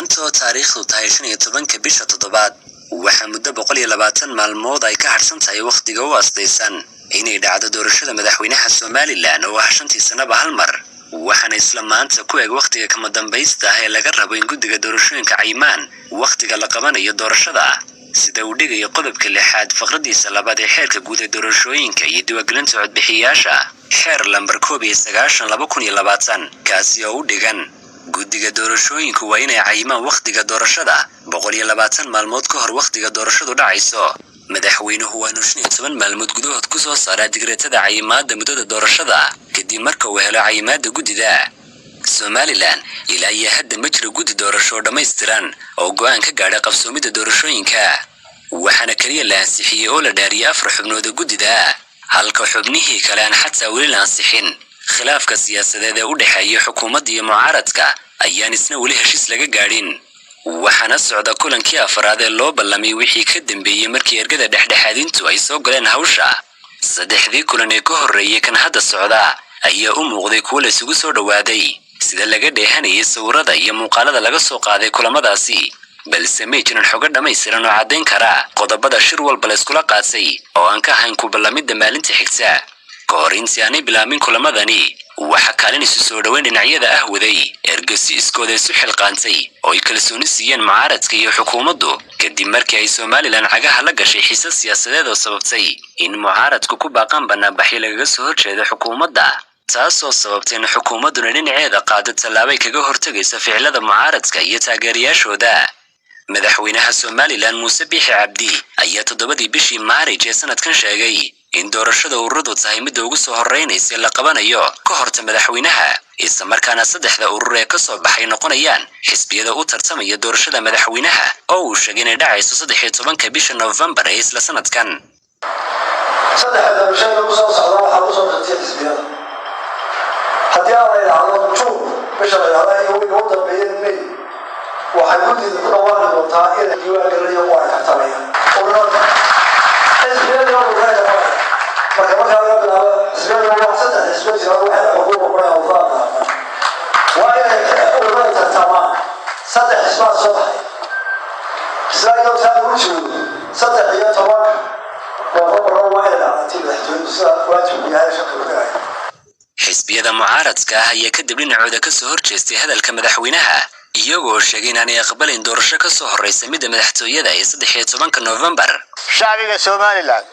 maanta taariikhdu tahay 15 bisha toddobaad waxa muddo 120 maalmood ay ka harsan tahay waqtiga u asdaysan inay dhacdo doorashada madaxweynaha Soomaaliland oo ah 5 sanaba hal mar waxana isla maanta ku eeg waqtiga kama dambaysta ah ee laga rabo in guddiga doorashooyinka Caymaan waqtiga la qabanayo doorashada sida uu dhigay qodobka 6 faqradiisa labaad ee xeerka guud ee doorashooyinka iyo diiwaangelinta codbixiyayaasha xeer lambar 19/2020 kaasi oo u dhigan guddiga doorashooyinka waa inay Caymaan waqtiga doorashada 120 maalmood ka hor waqtiga doorashadu dhacayso madaxweynuhu waa 15 maalmood gudahood ku soo saaray digreetada Caymaada muddada doorashada kadib marka uu helo Caymaada guddida Soomaaliland ilaa iyo hadda ma jiro guddi doorasho dhameystiran oo go'aan ka gaadhay qabsoomida doorashooyinka waxaana kaliya la ansixiyay oo la dhaariyay 4 xubnood guddida halka xubnihii kale aan xataa weli la ansixin khilaafka siyaasadeed ee u dhaxeeya xukuumadda iyo mucaaradka ayaan isna weli heshiis laga gaadhin waxaana socda kulankii afraad ee loo ballamay wixii ka dambeeyay markii ergada dhexdhexaadintu ay soo galeen hawsha saddexdii kulan ee ka horreeyay kan hadda socda ayaa u muuqday kuwo la isugu soo dhawaaday sida laga dheehanayay sawirada iyo muuqaalada laga soo qaaday kulamadaasi balse ma jirin xogo dhammaystiran oo caddayn kara qodobada shir walba la iskula qaatay oo aan ka ahayn ku ballamida maalinta xigta kahor intii aanay bilaabin kulamadani waxa kaalin isu soo dhaweyn dhinacyada ah waday ergasi iskooda isu xilqaantay oo ay kalsooni siiyeen mucaaradka iyo xukuumaddu kadib markii ay Soomaaliland cagaha la gashay xiisad siyaasadeed oo sababtay in mucaaradku ku baaqaan banaanbaxyo lagaga soo horjeedo xukuumadda taasoo sababtay in xukuumaddu dhinaceeda qaado tallaabo kaga hortagaysa ficilada mucaaradka iyo taageerayaashooda madaxweynaha Soomaaliland Muuse Biixi Cabdi ayaa 7 bishii Maarch ee sanadkan sheegay in doorashada ururadu tahay mid ugu soo horeynaysa la qabanayo ka horta madaxweynaha isla markaana saddexda urur ee ka soo baxay noqonayaan xisbiyada u tartamaya doorashada madaxweynaha oo uu sheegay inay dhacayso 13 bisha November ee isla sanadkan saddexda doorashada ugu soo socda waxa uu soo tartay xisbiyada haddii ay yiraahdo June bisha la yiraahdo ugu dambeeyay May waxay guddiga ku dhawaaqi doontaa in diiwaangelinta oo ay tartamayaan ururada xisbiyada oo marka laga bilaabo xisbiyada wax saddex xisbiyo waxa xuquuq u leeyahay waa inay ururada tartamaan saddex xisbiyo soo baxay islaayoo taa ugu jiro 13 xisbiyada mucaaradka ah ayaa kadib dhinacooda ka soo horjeestay hadalka madaxweynaha iyagoo sheegay in aanay aqbalin doorasho ka soo horeysa midda madaxtooyada ee 13 November shacbiga Soomaaliland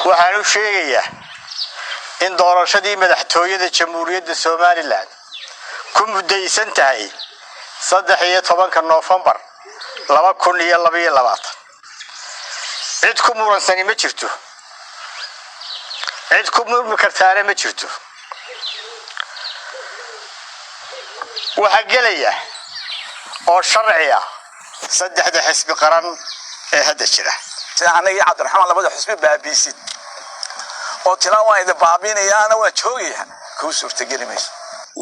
waxaan u sheegayaa in doorashadii madaxtooyada Jamhuuriyadda Soomaaliland ku mudaysan tahay 13 November 2022 cid ku muransan ma jirto cid ku murmi kartaana ma jirto waxa galaya oo sharci ah saddexda xisbi qaran ee hadda jira anaga Cabdiraxmaan labada xisbi baabiisid oo tilaawaayda baabinayaana waa joogayaan ku suurtagali mayso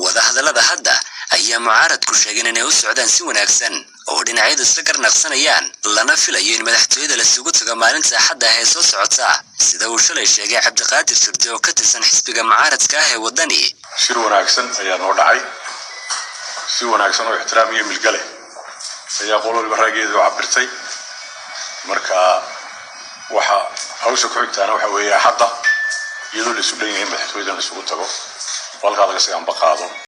wadahadalada hadda ayaa mucaaradku sheegay inay u socdaan si wanaagsan oo dhinacyadu isla garnaqsanayaan lana filayo in madaxtooyada la isugu tago maalinta Axadda ee soo socota sida uu shalay sheegay Cabdiqaadir Shirde oo ka tirsan xisbiga mucaaradka ah ee wadani shir wanaagsan ayaa noo dhacay si wanaagsan oo ixtiraam iyo milgale ayaa qolol baraageedu cabirtay marka waxa hawsha ku xigtaana waxa weeye Axadda iyadoo la isu dhan yahay madaxtooyada la isugu tago walka laga sii anba qaado